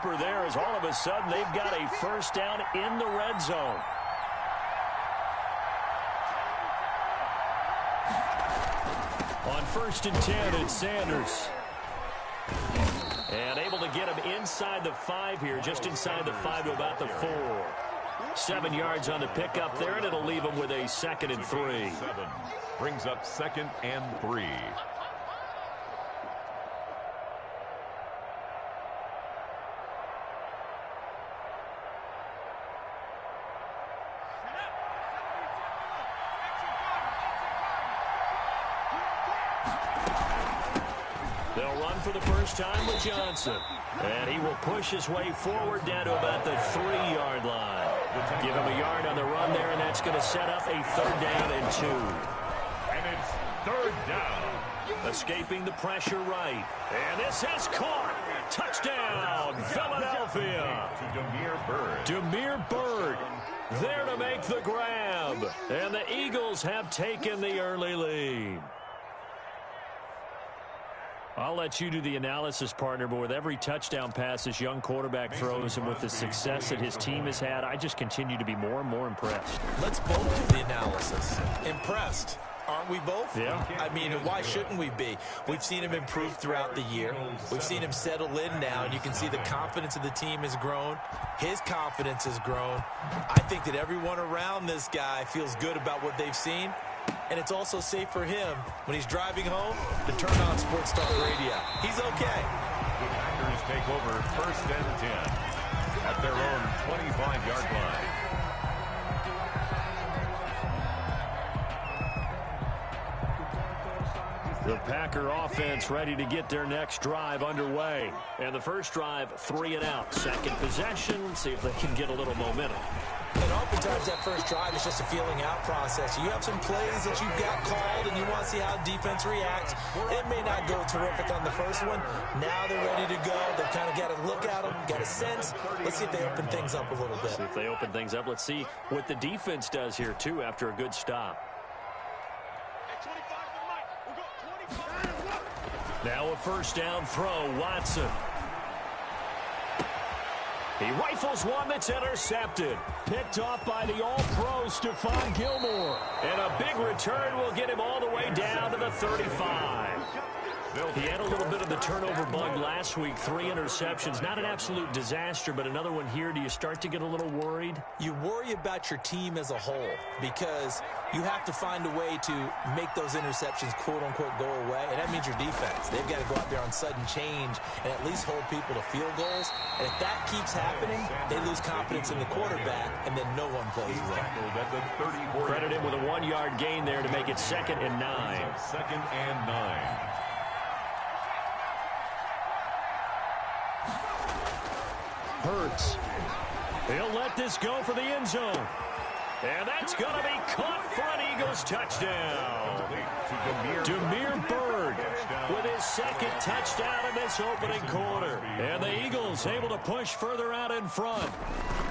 There is all of a sudden they've got a first down in the red zone. On 1st and 10, it's Sanders. And able to get him inside the 5 here, just inside the 5 to about the 4. 7 yards on the pickup there, and it'll leave him with a 2nd and 3. Brings up 2nd and 3. They'll run for the first time with Johnson. And he will push his way forward down to about the 3-yard line. Give him a yard on the run there, and that's going to set up a 3rd down and 2. And it's 3rd down. Escaping the pressure right. And this is caught. Touchdown, Philadelphia. Damiere Byrd there to make the grab. And the Eagles have taken the early lead. I'll let you do the analysis, partner, but with every touchdown pass this young quarterback throws and with the success that his team has had, I just continue to be more and more impressed. Let's both do the analysis. Impressed. Aren't we both? Yeah. I mean, why shouldn't we be? We've seen him improve throughout the year. We've seen him settle in now, and you can see the confidence of the team has grown. His confidence has grown. I think that everyone around this guy feels good about what they've seen. And it's also safe for him when he's driving home to turn on Sports Talk Radio. He's okay. The Packers take over 1st and 10 at their own 25-yard line. The Packer offense ready to get their next drive underway. And the first drive, 3 and out. Second possession, see if they can get a little momentum. And oftentimes that first drive is just a feeling out process. You have some plays that you've got called and you want to see how defense reacts. It may not go terrific on the first one. Now they're ready to go. They've kind of got to look at them, got a sense. Let's see if they open things up a little bit. See if they open things up. Let's see what the defense does here, too, after a good stop. Now a first down throw, Watson. He rifles one that's intercepted. Picked off by the all-pro Stephon Gilmore. And a big return will get him all the way down to the 35. He had a little bit of the turnover bug last week. 3 interceptions. Not an absolute disaster, but another one here. Do you start to get a little worried? You worry about your team as a whole because you have to find a way to make those interceptions, quote-unquote, go away. And that means your defense. They've got to go out there on sudden change and at least hold people to field goals. And if that keeps happening, they lose confidence in the quarterback, and then no one plays well. Credit him with a 1-yard gain there to make it 2nd and 9. 2nd and 9. Hurts. He'll let this go for the end zone. And that's going to be caught for an Eagles touchdown. Damiere Byrd with his 2nd touchdown in this opening quarter. And the Eagles able to push further out in front.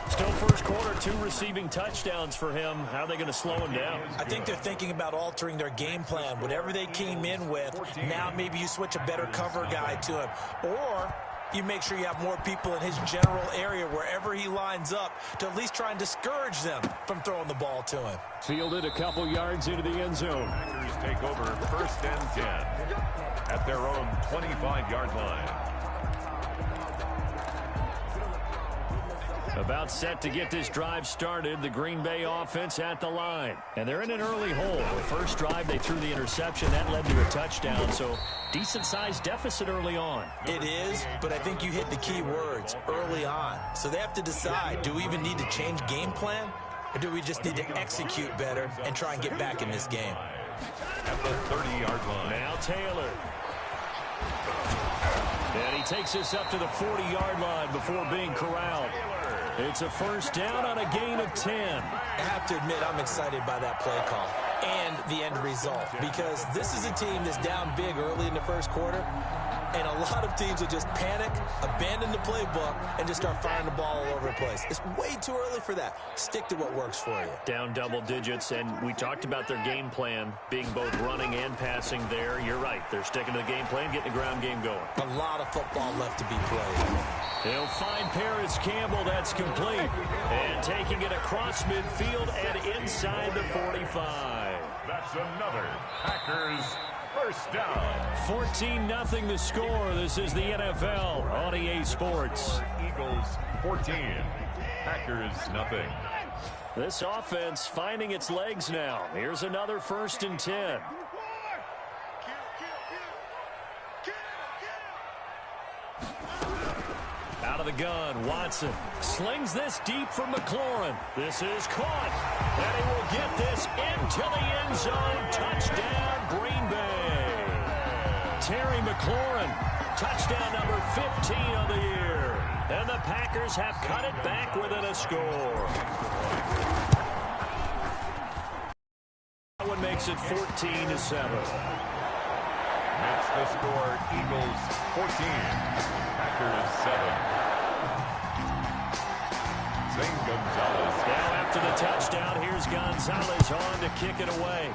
Still first quarter, 2 receiving touchdowns for him. How are they going to slow him down? I think they're thinking about altering their game plan. Whatever they came in with, now maybe you switch a better cover guy to him. Or you make sure you have more people in his general area wherever he lines up to at least try and discourage them from throwing the ball to him. Fielded a couple yards into the end zone. Packers take over 1st and 10 at their own 25-yard line. About set to get this drive started, the Green Bay offense at the line. And they're in an early hole. The first drive, they threw the interception. That led to a touchdown, so decent-sized deficit early on. It is, but I think you hit the key words, early on. So they have to decide, do we even need to change game plan? Or do we just need to execute better and try and get back in this game? At the 30-yard line. Now Taylor. And he takes us up to the 40-yard line before being corralled. It's a first down on a gain of 10. I have to admit, I'm excited by that play call. and the end result, because this is a team that's down big early in the first quarter, and a lot of teams will just panic, abandon the playbook, and just start firing the ball all over the place. It's way too early for that. Stick to what works for you. Down double digits, and we talked about their game plan being both running and passing there. You're right. They're sticking to the game plan, getting the ground game going. A lot of football left to be played. They'll find Paris Campbell. That's complete. And taking it across midfield and inside the 45. That's another Packers first down. 14-0 the score. This is the NFL on EA Sports. Eagles 14. Packers nothing. This offense finding its legs now. Here's another 1st and 10. Out of the gun, Watson slings this deep from McLaurin. This is caught, and he will get this into the end zone. Touchdown, Green Bay. Terry McLaurin, touchdown number 15 of the year. And the Packers have cut it back within a score. That one makes it 14-7. That's the score. Eagles 14. Packers 7. Gonzalez. Now after the touchdown, here's Gonzalez on to kick it away.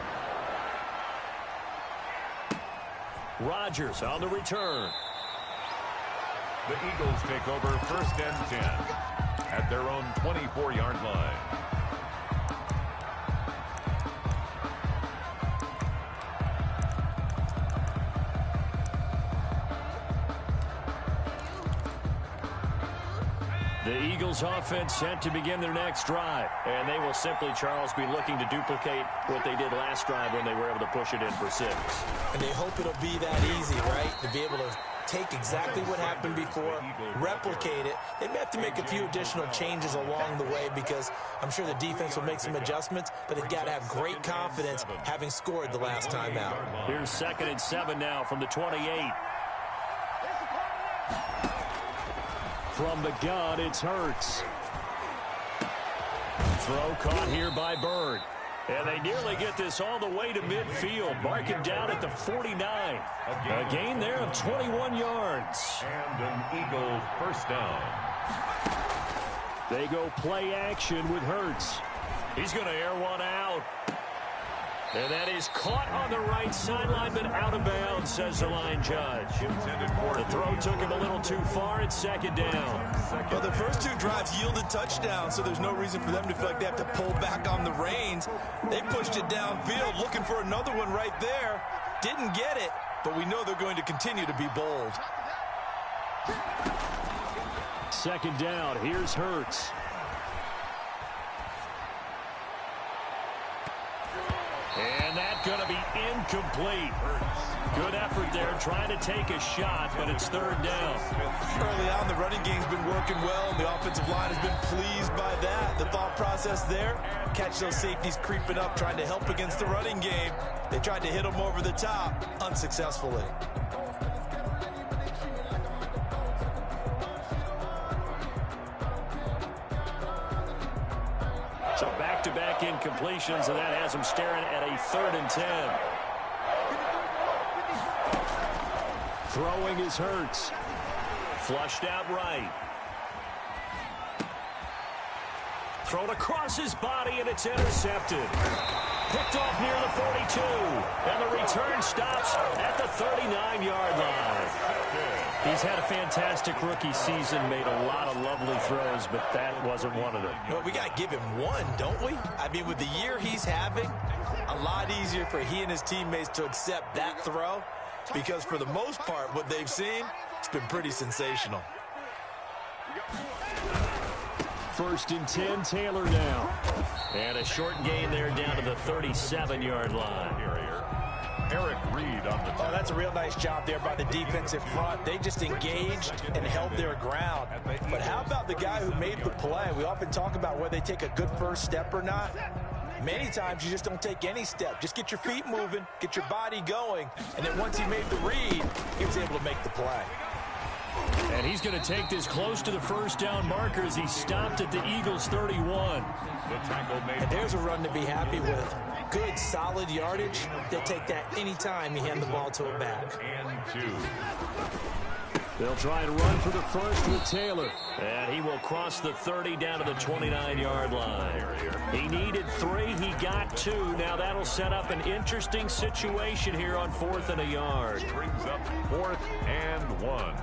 Rodgers on the return. The Eagles take over 1st and 10 at their own 24-yard line. The Eagles offense set to begin their next drive. And they will simply, Charles, be looking to duplicate what they did last drive when they were able to push it in for 6. And they hope it'll be that easy, right? To be able to take exactly what happened before, replicate it. They may have to make a few additional changes along the way because I'm sure the defense will make some adjustments, but they've got to have great confidence having scored the last time out. Here's 2nd and 7 now from the 28. From the gun, it's Hurts. Throw caught here by Bird. And they nearly get this all the way to midfield. Mark him down at the 49. A gain there of 21 yards. And an Eagle first down. They go play action with Hurts. He's going to air one out. And that is caught on the right sideline, but out of bounds, says the line judge. The throw took him a little too far. It's 2nd down. Well, the first 2 drives yielded touchdowns, so there's no reason for them to feel like they have to pull back on the reins. They pushed it downfield, looking for another one right there. Didn't get it, but we know they're going to continue to be bold. 2nd down. Here's Hurts. And that's going to be incomplete. Good effort there, trying to take a shot, but it's 3rd down. Early on, the running game's been working well, and the offensive line has been pleased by that. The thought process there, catch those safeties creeping up, trying to help against the running game. They tried to hit them over the top, unsuccessfully. So back-to-back incompletions, and that has him staring at a 3rd and 10. Throwing is Hurts. Flushed out right. Thrown across his body, and it's intercepted. Picked off near the 42. And the return stops at the 39-yard line. He's had a fantastic rookie season, made a lot of lovely throws, but that wasn't one of them. Well, we got to give him one, don't we? I mean, with the year he's having, a lot easier for he and his teammates to accept that throw because for the most part, what they've seen, it's been pretty sensational. 1st and 10, Taylor now. And a short gain there down to the 37-yard line. Eric Reed on the Oh, that's a real nice job there by the defensive front. They just engaged and held their ground. But how about the guy who made the play? We often talk about whether they take a good first step or not. Many times you just don't take any step. Just get your feet moving, get your body going, and then once he made the read, he was able to make the play. And he's going to take this close to the first down marker as he stopped at the Eagles' 31. And there's a run to be happy with. Good, solid yardage. They'll take that anytime you hand the ball to a back. They'll try to run for the first with Taylor. And he will cross the 30 down to the 29-yard line. He needed 3. He got 2. Now that'll set up an interesting situation here on 4th and a yard. Brings up 4th and 1.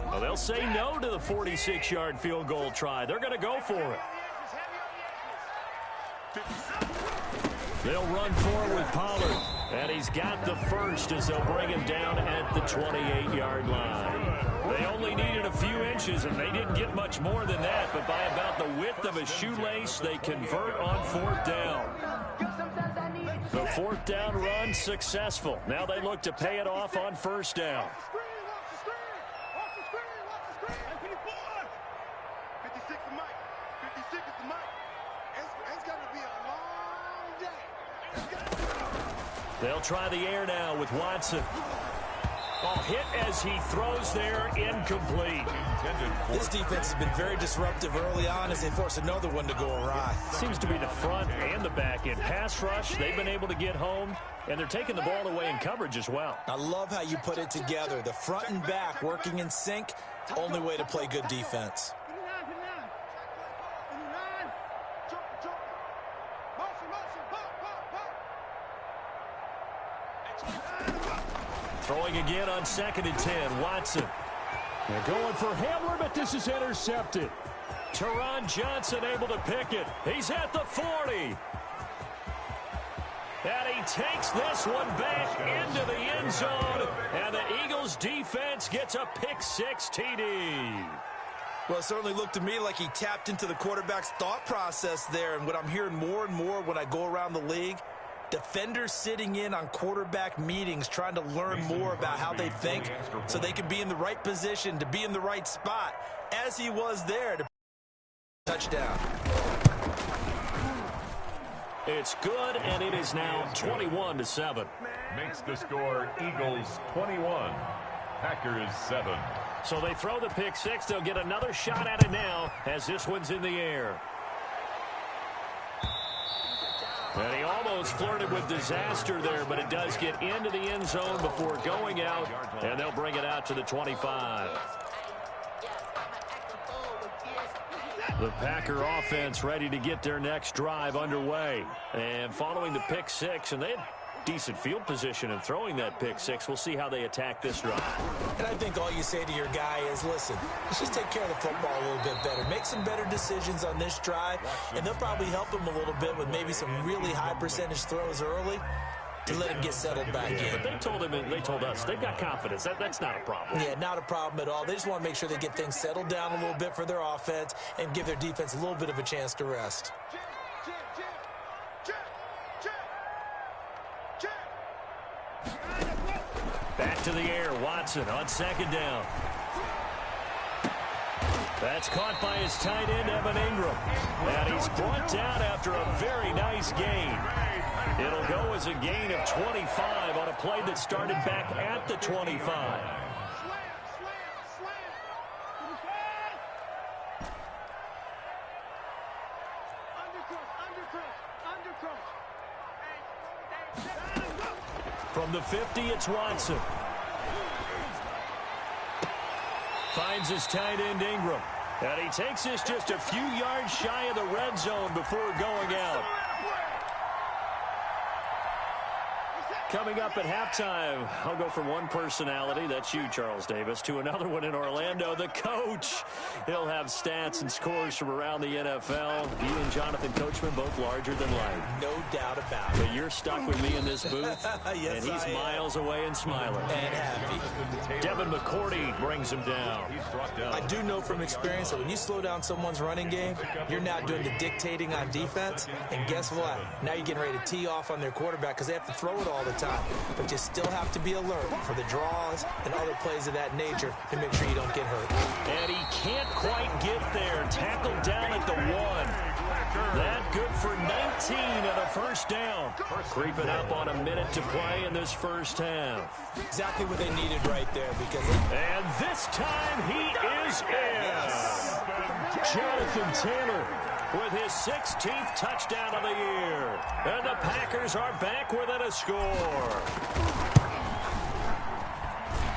Well, they'll say no to the 46-yard field goal try. They're going to go for it. They'll run forward with Pollard. And he's got the first as they'll bring him down at the 28-yard line. They only needed a few inches, and they didn't get much more than that. But by about the width of a shoelace, they convert on 4th down. The 4th down run successful. Now they look to pay it off on 1st down. They'll try the air now with Watson. Hit as he throws there, incomplete. This defense has been very disruptive early on as they force another one to go awry. Seems to be the front and the back end. Pass rush, they've been able to get home, and they're taking the ball away in coverage as well. I love how you put it together. The front and back working in sync, only way to play good defense. Throwing again on 2nd and 10, Watson. They're going for Hamler, but this is intercepted. Teron Johnson able to pick it. He's at the 40. And he takes this one back into the end zone. And the Eagles defense gets a pick-6 TD. Well, it certainly looked to me like he tapped into the quarterback's thought process there. And what I'm hearing more and more when I go around the league, defenders sitting in on quarterback meetings trying to learn more about how they think so they can be in the right position to be in the right spot, as he was there to touchdown. It's good, and it is now 21-7. Makes the score Eagles 21, Packers 7. So they throw the pick-6. They'll get another shot at it now as this one's in the air. And he almost flirted with disaster there, but it does get into the end zone before going out, and they'll bring it out to the 25. The Packer offense ready to get their next drive underway. And following the pick-6, and they had decent field position in throwing that pick-6. We'll see how they attack this drive. And I think all you say to your guy is, listen, let's just take care of the football a little bit better. Make some better decisions on this drive, and they'll probably help him a little bit with maybe some really high percentage throws early to let him get settled back in. But they told him, and they told us, they've got confidence. That's not a problem. Yeah, not a problem at all. They just want to make sure they get things settled down a little bit for their offense and give their defense a little bit of a chance to rest. Back to the air, Watson on 2nd down. That's caught by his tight end, Evan Ingram. And he's brought down after a very nice gain. It'll go as a gain of 25 on a play that started back at the 25. From the 50, it's Watson. Finds his tight end, Ingram. And he takes this just a few yards shy of the red zone before going out. Coming up at halftime, I'll go from one personality, that's you, Charles Davis, to another one in Orlando, the coach. He'll have stats and scores from around the NFL. You and Jonathan Coachman, both larger than life. No doubt about it. But you're stuck with me in this booth, yes, and he's miles away and smiling. And happy. Devin McCourty brings him down. I do know from experience that when you slow down someone's running game, you're now doing the dictating on defense. And guess what? Now you're getting ready to tee off on their quarterback because they have to throw it all the time. time. But you still have to be alert for the draws and other plays of that nature to make sure you don't get hurt. And he can't quite get there. Tackled down at the 1. That good for 19 and a first down. Creeping up on a minute to play in this first half. Exactly what they needed right there. And this time he is in. Jonathan Taylor with his 16th touchdown of the year. And the Packers are back within a score.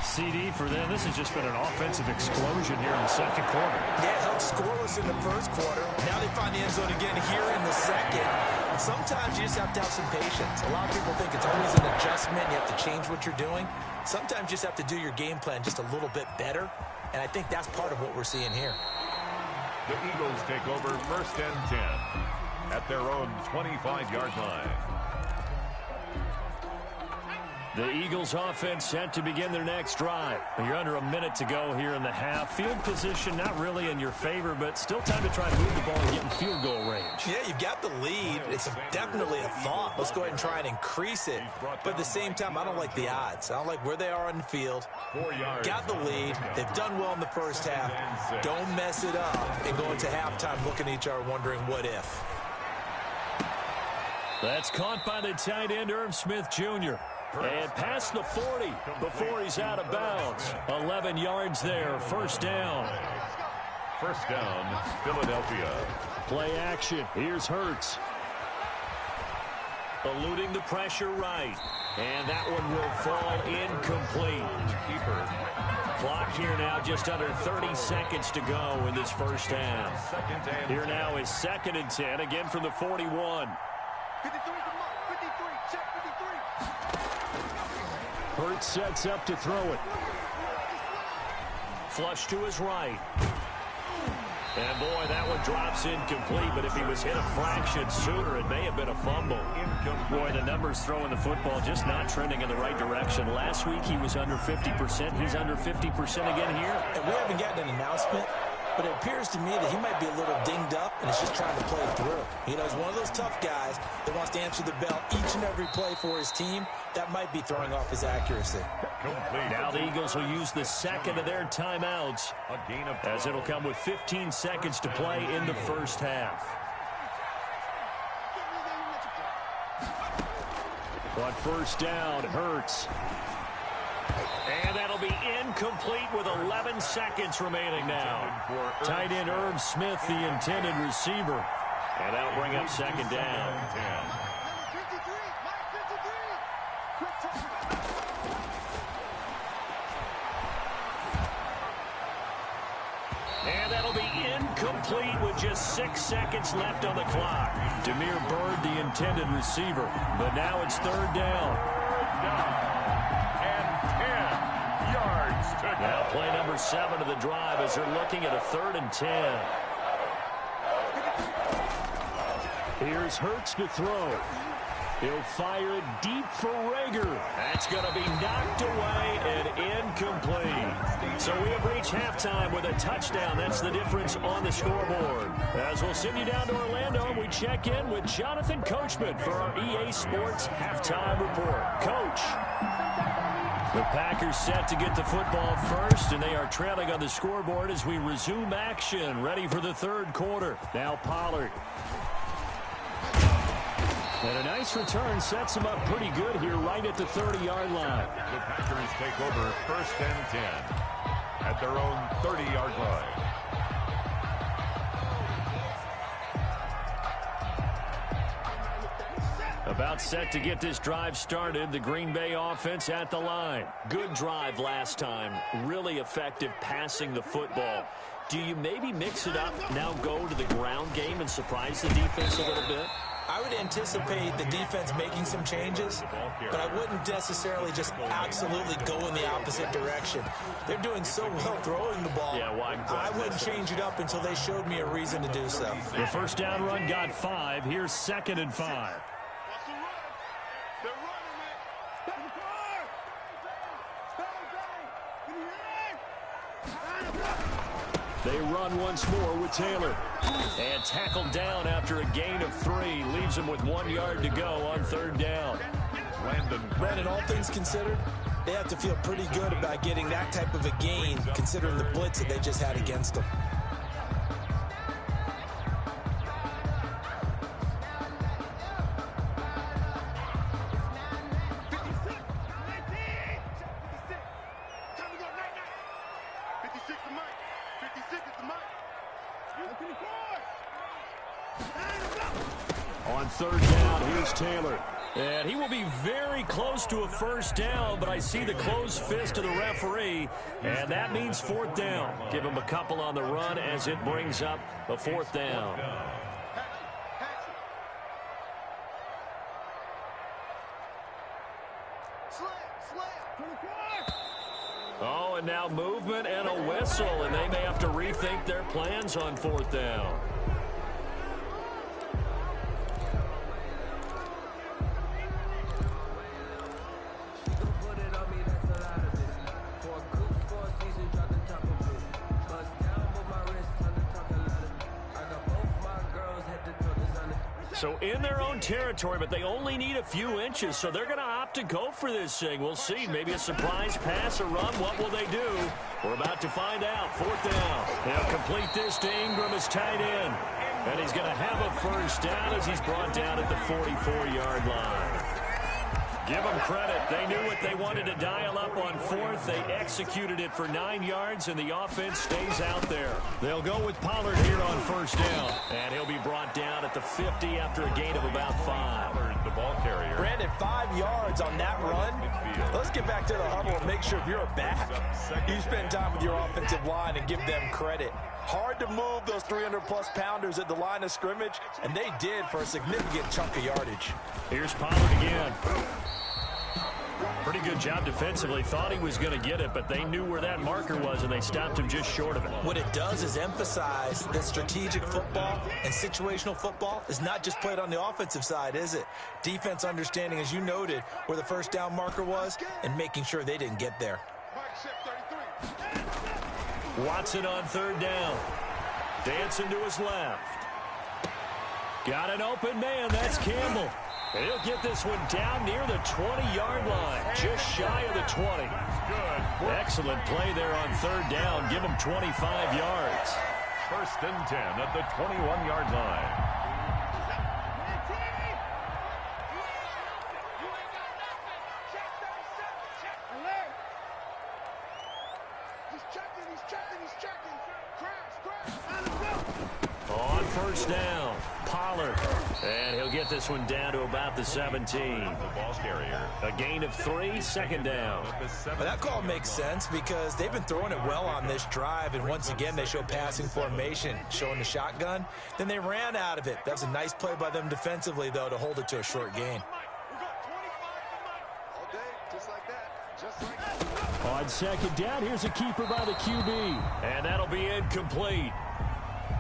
CD for them. This has just been an offensive explosion here in the second quarter. Yeah, held scoreless in the first quarter. Now they find the end zone again here in the second. Sometimes you just have to have some patience. A lot of people think it's always an adjustment. You have to change what you're doing. Sometimes you just have to do your game plan just a little bit better. And I think that's part of what we're seeing here. The Eagles take over first and 10 at their own 25-yard line. The Eagles offense set to begin their next drive. You're under a minute to go here in the half. Field position not really in your favor, but still time to try to move the ball and get in field goal range. Yeah, you've got the lead. It's definitely a thought. Let's go ahead and try and increase it. But at the same time, I don't like the odds. I don't like where they are on the field. Got the lead. They've done well in the first half. Don't mess it up and go into halftime looking at each other wondering what if. That's caught by the tight end, Irv Smith Jr. And past the 40 before he's out of bounds. 11 yards there, first down. First down, Philadelphia. Play action. Here's Hurts. Eluding the pressure right. And that one will fall incomplete. Keeper. Clock here now just under 30 seconds to go in this first half. Here now is 2nd and 10, again from the 41. 53, check 53. Hurts sets up to throw it. Flush to his right. And boy, that one drops incomplete, but if he was hit a fraction sooner, it may have been a fumble. Boy, the numbers throwing the football just not trending in the right direction. Last week he was under 50%. He's under 50% again here. And we haven't gotten an announcement, but it appears to me that he might be a little dinged up and is just trying to play through. You know, he's one of those tough guys that wants to answer the bell each and every play for his team. That might be throwing off his accuracy. Now the Eagles will use the second of their timeouts, as it'll come with 15 seconds to play in the first half. But first down, Hurts. And that'll be incomplete with 11 seconds remaining now. Tight end Irv Smith, the intended receiver. And that'll bring up second down. And that'll be incomplete with just 6 seconds left on the clock. Demir Bird, the intended receiver. But now it's third down. Now play number 7 of the drive as they're looking at a 3rd and 10. Here's Hurts to throw. He'll fire it deep for Rager. That's going to be knocked away and incomplete. So we have reached halftime with a touchdown. That's the difference on the scoreboard. As we'll send you down to Orlando, we check in with Jonathan Coachman for our EA Sports Halftime Report. Coach. The Packers set to get the football first, and they are trailing on the scoreboard as we resume action, ready for the third quarter. Now Pollard. And a nice return sets him up pretty good here right at the 30-yard line. The Packers take over first and 10 at their own 30-yard line. About set to get this drive started, the Green Bay offense at the line. Good drive last time. Really effective passing the football. Do you maybe mix it up, now go to the ground game and surprise the defense a little bit? I would anticipate the defense making some changes, but I wouldn't necessarily just absolutely go in the opposite direction. They're doing so well throwing the ball. Yeah, well, I wouldn't change it up until they showed me a reason to do so. The first down run got 5. Here's 2nd and 5. They run once more with Taylor. And tackled down after a gain of 3. Leaves him with 1 yard to go on third down. Brandon, all things considered, they have to feel pretty good about getting that type of a gain, considering the blitz that they just had against them. On third down, here's Taylor. And he will be very close to a first down, but I see the closed fist of the referee, and that means fourth down. Give him a couple on the run as it brings up a fourth down. Oh, and now movement and a whistle, and they may have to rethink their plans on fourth down. So in their own territory, but they only need a few inches, so they're going to opt to go for this thing. We'll see. Maybe a surprise pass or run. What will they do? We're about to find out. Fourth down. They'll complete this to Ingram as tight end. And he's going to have a first down as he's brought down at the 44-yard line. Give them credit. They knew what they wanted to dial up on fourth. They executed it for 9 yards, and the offense stays out there. They'll go with Pollard here on first down, and he'll be brought down at the 50 after a gain of about 5. The ball carrier. Brandon, 5 yards on that run. Let's get back to the huddle and make sure you're back. You spend time with your offensive line and give them credit. Hard to move those 300-plus pounders at the line of scrimmage, and they did for a significant chunk of yardage. Here's Pollard again. Pretty good job defensively. Thought he was going to get it, but they knew where that marker was, and they stopped him just short of it. What it does is emphasize that strategic football and situational football is not just played on the offensive side, is it? Defense understanding, as you noted, where the first down marker was and making sure they didn't get there. Watson on third down. Dancing to his left. Got an open man. That's Campbell. He'll get this one down near the 20-yard line, just shy of the 20. Excellent play there on third down. Give him 25 yards. First and 10 at the 21-yard line. On first down, Pollard. And he'll get this one down to about the 17. The ball carrier. A gain of 3, second down. Well, that call makes sense because they've been throwing it well on this drive, and once again they show passing formation, showing the shotgun. Then they ran out of it. That was a nice play by them defensively, though, to hold it to a short gain. On second down, here's a keeper by the QB. And that'll be incomplete.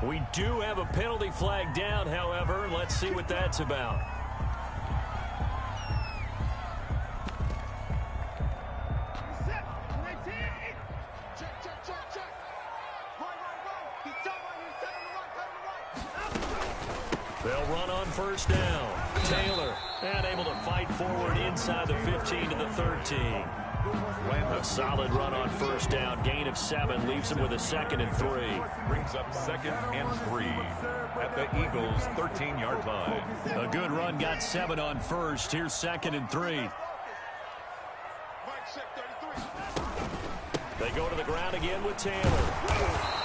We do have a penalty flag down, however. Let's see what that's about. They'll run on first down. Taylor, and able to fight forward inside the 15 to the 13. A solid run on first down. Gain of 7 leaves him with a 2nd and 3. Brings up 2nd and 3 at the Eagles' 13-yard line. A good run got 7 on first. Here's 2nd and 3. They go to the ground again with Taylor.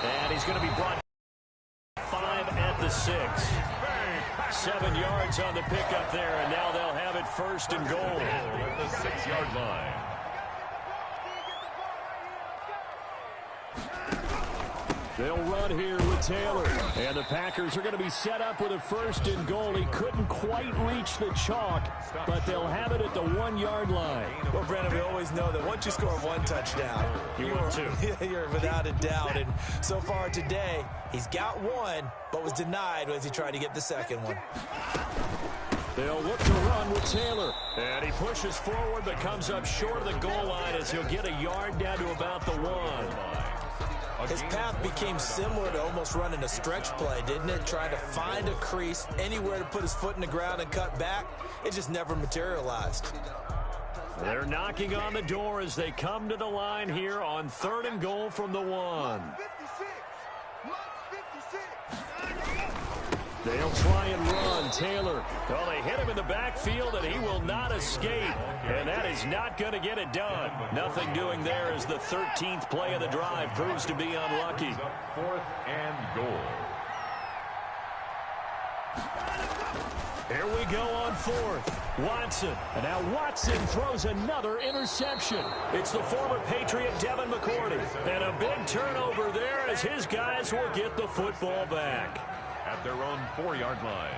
And he's going to be brought 5 at the 6. 7 yards on the pickup there, and now they'll have it first and goal. At the 6-yard line. They'll run here with Taylor. And the Packers are going to be set up with a first and goal. He couldn't quite reach the chalk, but they'll have it at the 1-yard line. Well, Brandon, we always know that once you score 1 touchdown, you're without a doubt. And so far today, he's got 1, but was denied as he tried to get the second one. They'll look to run with Taylor. And he pushes forward, but comes up short of the goal line as he'll get a yard down to about the 1. His path became similar to almost running a stretch play, didn't it? Trying to find a crease, anywhere to put his foot in the ground and cut back. It just never materialized. They're knocking on the door as they come to the line here on 3rd and goal from the 1. They'll try and run. Taylor. Well, they hit him in the backfield, and he will not escape. And that is not going to get it done. Nothing doing there as the 13th play of the drive proves to be unlucky. 4th and goal. Here we go on 4th. Watson. And now Watson throws another interception. It's the former Patriot Devin McCourty. And a big turnover there as his guys will get the football back. At their own 4-yard line.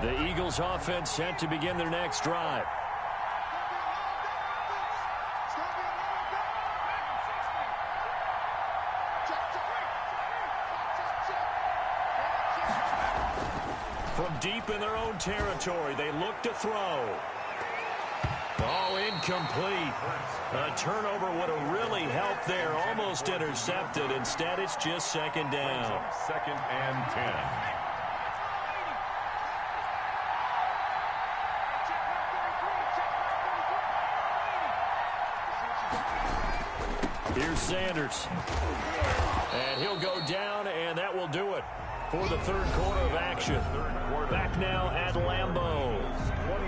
The Eagles offense set to begin their next drive. From deep in their own territory, they look to throw. Oh, incomplete. A turnover would have really helped there. Almost intercepted. Instead, it's just 2nd down. 2nd and 10. Here's Sanders. And he'll go down, and that will do it for the 3rd quarter of action. Back now at Lambeau.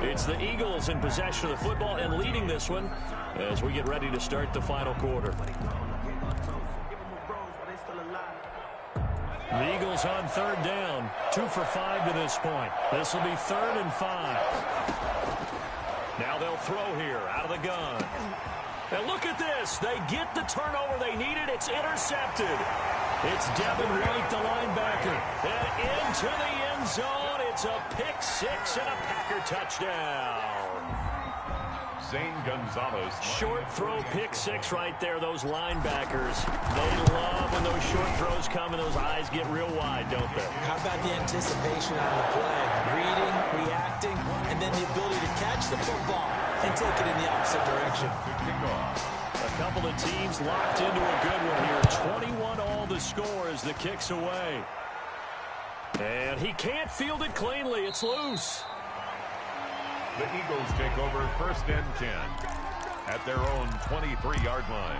It's the Eagles in possession of the football and leading this one as we get ready to start the final quarter. The Eagles on 3rd down. 2 for 5 to this point. This will be 3rd and 5. Now they'll throw here out of the gun. And look at this. They get the turnover they needed. It's intercepted. It's Devin White, the linebacker. And into the end zone. It's a pick 6 and a Packer touchdown. Zane Gonzalez. Short throw, pick 6 right there. Those linebackers, they love when those short throws come and those eyes get real wide, don't they? How about the anticipation on the play? Reading, reacting, and then the ability to catch the football and take it in the opposite direction. A couple of teams locked into a good one here. 21 all the score as the kick's away. And he can't field it cleanly. It's loose. The Eagles take over 1st and 10 at their own 23-yard line.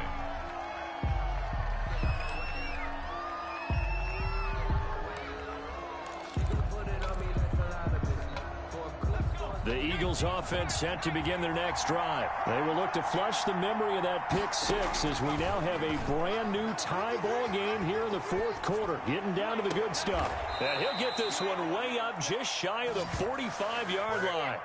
The Eagles offense set to begin their next drive. They will look to flush the memory of that pick 6 as we now have a brand new tie ball game here in the 4th quarter. Getting down to the good stuff. And he'll get this one way up just shy of the 45-yard line.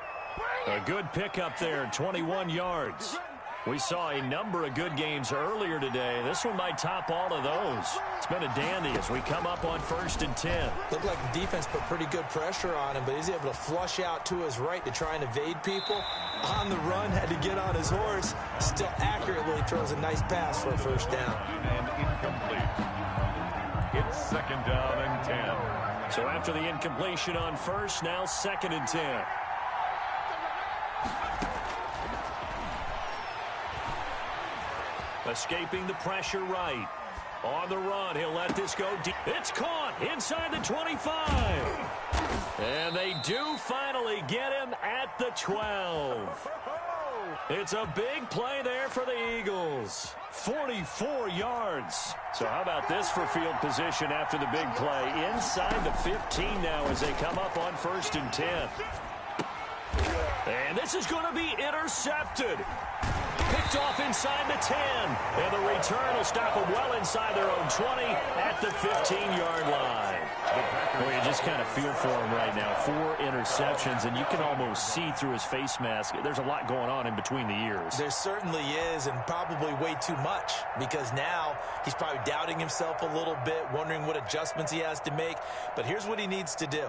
A good pickup there, 21 yards. We saw a number of good games earlier today. This one might top all of those. It's been a dandy as we come up on 1st and 10. Looked like the defense put pretty good pressure on him, but he's able to flush out to his right to try and evade people. On the run, had to get on his horse. Still accurately throws a nice pass for a 1st down. And incomplete. It's 2nd down and 10. So after the incompletion on 1st, now 2nd and 10. Escaping the pressure right. On the run, he'll let this go deep. It's caught inside the 25. And they do finally get him at the 12. It's a big play there for the Eagles. 44 yards. So how about this for field position after the big play? Inside the 15 now as they come up on 1st and 10. And this is going to be intercepted. Picked off inside the 10. And the return will stop them well inside their own 20 at the 15-yard line. Well, you just kind of feel for him right now. 4 interceptions, and you can almost see through his face mask. There's a lot going on in between the ears. There certainly is, and probably way too much, because now he's probably doubting himself a little bit, wondering what adjustments he has to make. But here's what he needs to do.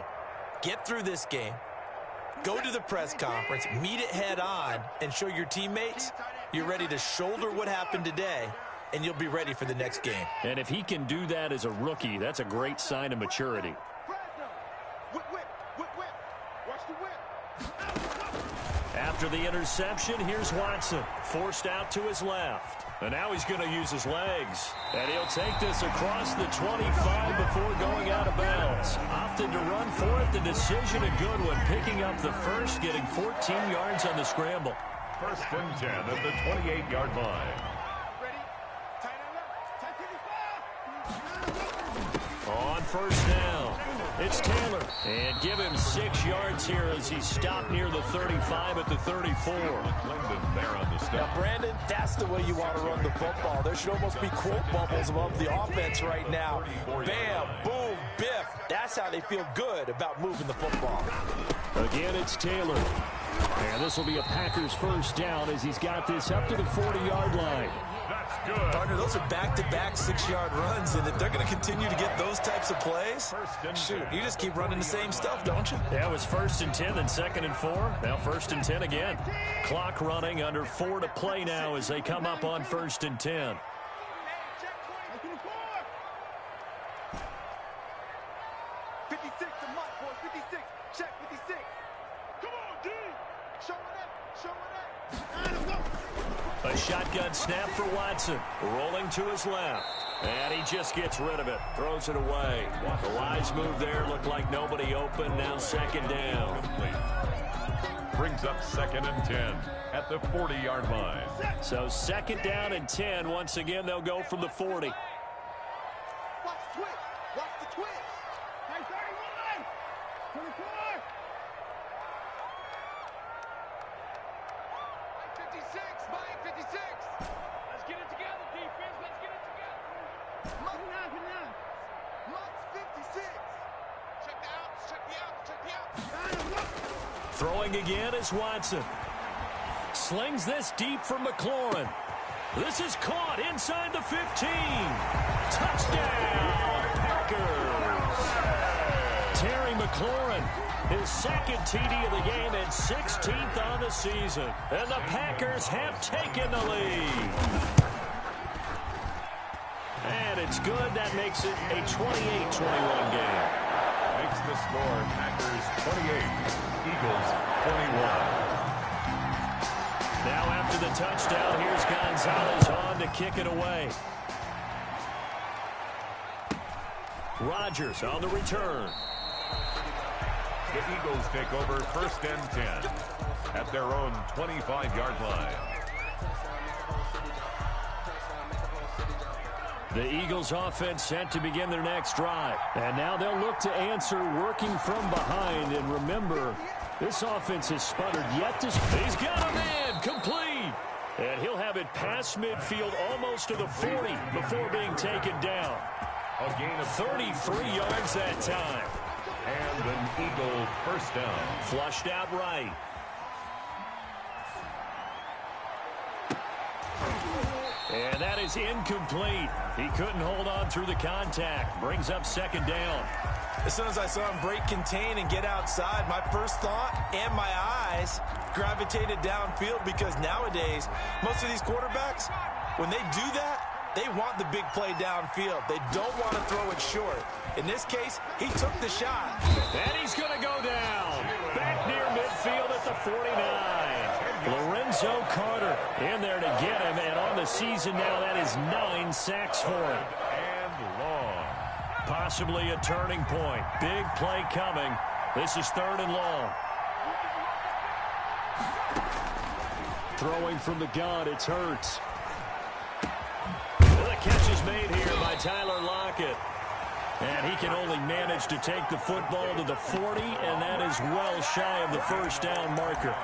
Get through this game. Go to the press conference, meet it head on, and show your teammates you're ready to shoulder what happened today, and you'll be ready for the next game. And if he can do that as a rookie, that's a great sign of maturity. Whip, whip, whip, whip. Watch the whip. After the interception, here's Watson. Forced out to his left. And now he's going to use his legs. And he'll take this across the 25 before going out of bounds. Opted to run for it. The decision a good one. Picking up the first, getting 14 yards on the scramble. First and 10 at the 28-yard line. On first down, it's Taylor. And give him 6 yards here as he stopped near the 35 at the 34. Linden there on the stop. Now, Brandon, that's the way you want to run the football. There should almost be quote bubbles above the offense right now. Bam, boom, biff. That's how they feel good about moving the football. Again, it's Taylor. And this will be a Packers first down as he's got this up to the 40-yard line. That's good. Partner, those are back-to-back 6-yard runs, and if they're going to continue to get those types of plays, shoot, you just keep running the same stuff, don't you? Yeah, it was 1st and 10, then 2nd and 4. Now 1st and 10 again. Clock running, under 4 to play now as they come up on 1st and 10. A shotgun snap for Watson. Rolling to his left. And he just gets rid of it. Throws it away. The wise move there. Looked like nobody open. Now 2nd down. Brings up 2nd and 10 at the 40-yard line. So 2nd down and 10. Once again, they'll go from the 40. Watch the twitch. Watch the twitch. Hey, 31. 24. 56. Mike, 56. Let's get it together, defense. Let's get it together. Mike's 56. Check the outs. Check the outs. Check the outs. Throwing again is Watson. Slings this deep for McLaurin. This is caught inside the 15. Touchdown, Packers. Terry McLaurin, his 2nd TD of the game and 16th on the season. And the Packers have taken the lead. And it's good. That makes it a 28-21 game. Makes the score Packers 28, Eagles 21. Now after the touchdown, here's Gonzalez on to kick it away. Rodgers on the return. The Eagles take over 1st and 10 at their own 25-yard line. The Eagles offense set to begin their next drive. And now they'll look to answer working from behind. And remember, this offense has sputtered yet to... He's got a man complete. And he'll have it past midfield almost to the 40 before being taken down. A gain of 33 yards that time. and an Eagle first down. Flushed out right. And that is incomplete. He couldn't hold on through the contact. Brings up second down. As soon as I saw him break contain and get outside, my first thought and my eyes gravitated downfield, because nowadays, most of these quarterbacks, when they do that, they want the big play downfield. They don't want to throw it short. In this case, he took the shot. And he's going to go down. Back near midfield at the 49. Lorenzo Carter in there to get him. And on the season now, that is 9 sacks for him. And long. Possibly a turning point. Big play coming. This is third and long. Throwing from the gun, it's Hurts. The catch is made here by Tyler Lockett. And he can only manage to take the football to the 40, and that is well shy of the first down marker.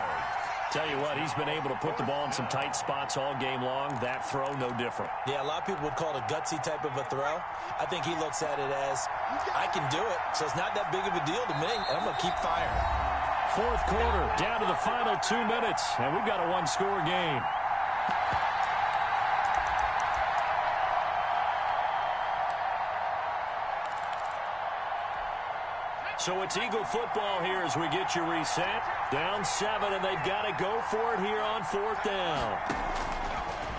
Tell you what, he's been able to put the ball in some tight spots all game long. That throw, no different. Yeah, a lot of people would call it a gutsy type of a throw. I think he looks at it as, I can do it, so it's not that big of a deal to me, and I'm going to keep firing. Fourth quarter, down to the final 2 minutes, and we've got a one-score game. So it's Eagle football here as we get you reset. Down 7, and they've got to go for it here on fourth down.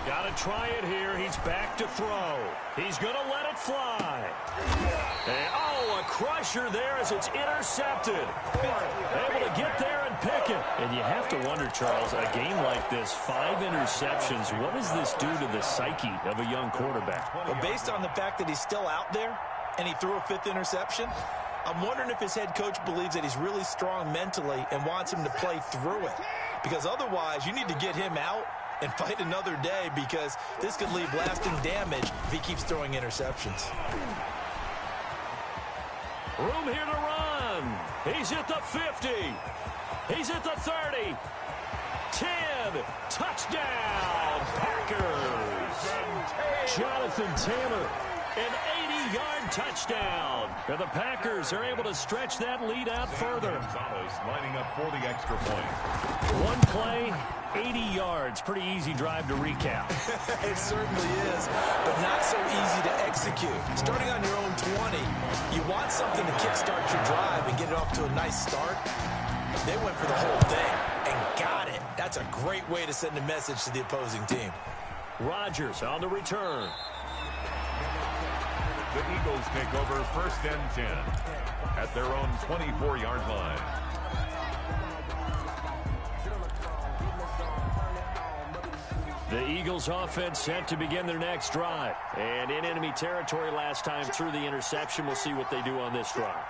Got to try it here. He's back to throw. He's going to let it fly. And, oh, a crusher there as it's intercepted. Able to get there and pick it. And you have to wonder, Charles, a game like this, 5 interceptions, what does this do to the psyche of a young quarterback? Well, based on the fact that he's still out there and he threw a 5th interception, I'm wondering if his head coach believes that he's really strong mentally and wants him to play through it. Because otherwise, you need to get him out and fight another day, because this could leave lasting damage if he keeps throwing interceptions. Room here to run. He's at the 50. He's at the 30. 10. Touchdown, Packers. Jonathan Taylor, an 80-yard touchdown. And the Packers are able to stretch that lead out further. Gonzalez lining up for the extra point. One play, 80 yards. Pretty easy drive to recap. It certainly is, but not so easy to execute. Starting on your own 20, you want something to kickstart your drive and get it off to a nice start. They went for the whole thing and got it. That's a great way to send a message to the opposing team. Rodgers on the return. The Eagles take over 1st and 10 at their own 24-yard line. The Eagles offense set to begin their next drive. And in enemy territory last time through the interception. We'll see what they do on this drive.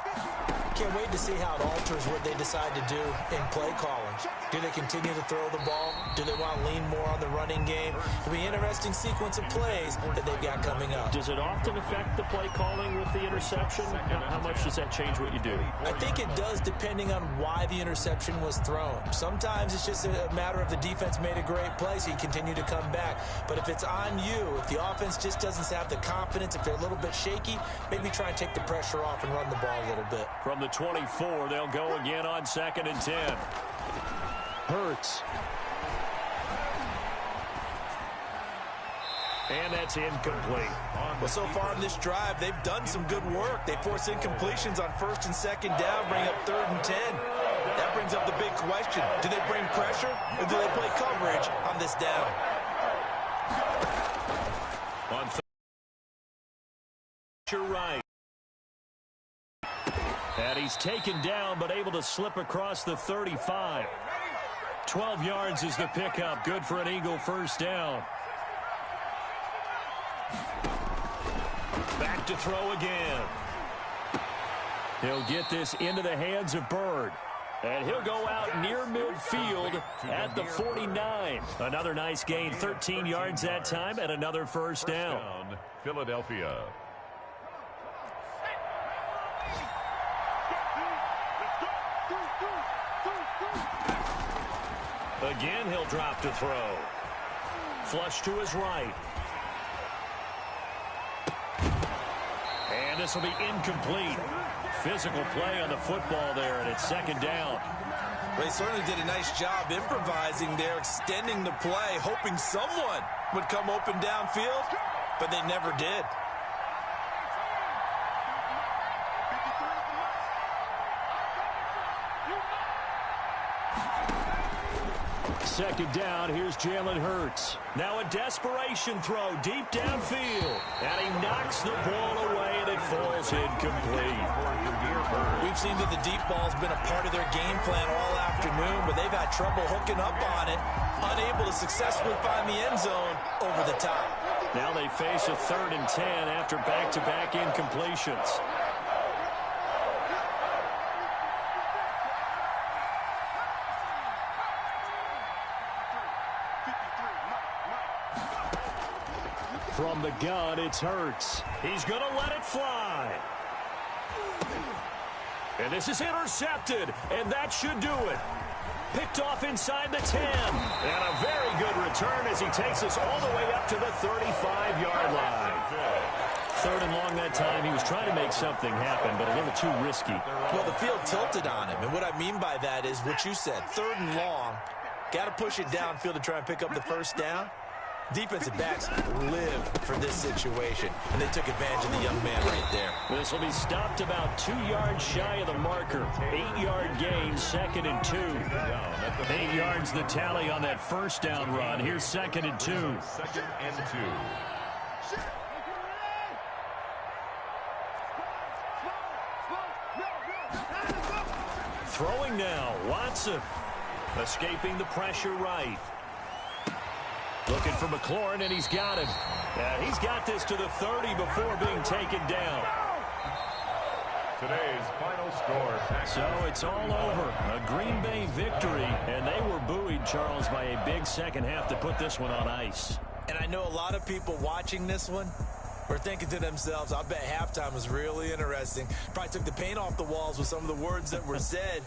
Can't wait to see how it alters what they decide to do in play calling. Do they continue to throw the ball? Do they want to lean more on the running game? It'll be an interesting sequence of plays that they've got coming up. Does it often affect the play calling with the interception? How much does that change what you do? I think it does, depending on why the interception was thrown. Sometimes it's just a matter of the defense made a great play, so you continue to come back. But if it's on you, if the offense just doesn't have the confidence, if they're a little bit shaky, maybe try and take the pressure off and run the ball a little bit. From the 24, they'll go again on 2nd and 10. Hurts. And that's incomplete. Well, so far on this drive, they've done some good work. They force incompletions on 1st and 2nd down, bring up 3rd and 10. That brings up the big question. Do they bring pressure, or do they play coverage on this down? On you're right. And he's taken down, but able to slip across the 35. 12 yards is the pickup. Good for an Eagle 1st down. Back to throw again. He'll get this into the hands of Bird. And he'll go out near midfield at the 49. Another nice gain, 13 yards that time, and another 1st down. Philadelphia. Again, he'll drop to throw. Flush to his right. And this will be incomplete. Physical play on the football there, and it's 2nd down. They certainly did a nice job improvising there, extending the play, hoping someone would come open downfield, but they never did. Second down, here's Jalen Hurts. Now a desperation throw deep downfield. And he knocks the ball away, and it falls incomplete. We've seen that the deep ball's been a part of their game plan all afternoon, but they've had trouble hooking up on it, unable to successfully find the end zone over the top. Now they face a 3rd and 10 after back-to-back incompletions. From the gun, it's Hurts. He's going to let it fly. And this is intercepted, and that should do it. Picked off inside the 10. And a very good return as he takes us all the way up to the 35-yard line. 3rd and long that time. He was trying to make something happen, but a little too risky. Well, the field tilted on him, and what I mean by that is what you said. 3rd and long. Got to push it downfield to try and pick up the 1st down. Defensive backs live for this situation, and they took advantage of the young man right there. This will be stopped about 2 yards shy of the marker. 8-yard gain, 2nd and 2. 8 yards the tally on that first down run. Here's 2nd and 2. 2nd and 2. Throwing now, Watson. Escaping the pressure right. Looking for McLaurin, and he's got him. He's got this to the 30 before being taken down. Today's final score. So it's all over. A Green Bay victory, and they were buoyed, Charles, by a big second half to put this one on ice. And I know a lot of people watching this one were thinking to themselves, I bet halftime was really interesting. Probably took the paint off the walls with some of the words that were said.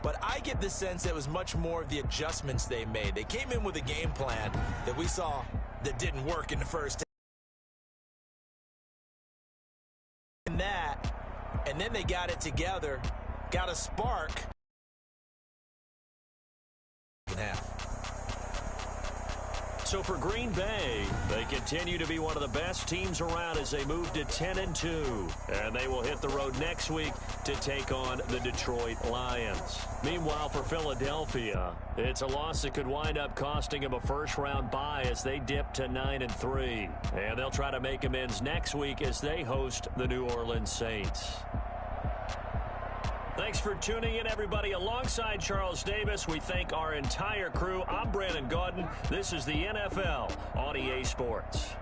But I get the sense that it was much more of the adjustments they made. They came in with a game plan that we saw that didn't work in the first half. And then they got it together, got a spark. So for Green Bay, they continue to be one of the best teams around as they move to 10-2. And they will hit the road next week to take on the Detroit Lions. Meanwhile, for Philadelphia, it's a loss that could wind up costing them a first-round bye as they dip to 9-3. And they'll try to make amends next week as they host the New Orleans Saints. Thanks for tuning in, everybody. Alongside Charles Davis, we thank our entire crew. I'm Brandon Gaudin. This is the NFL on EA Sports.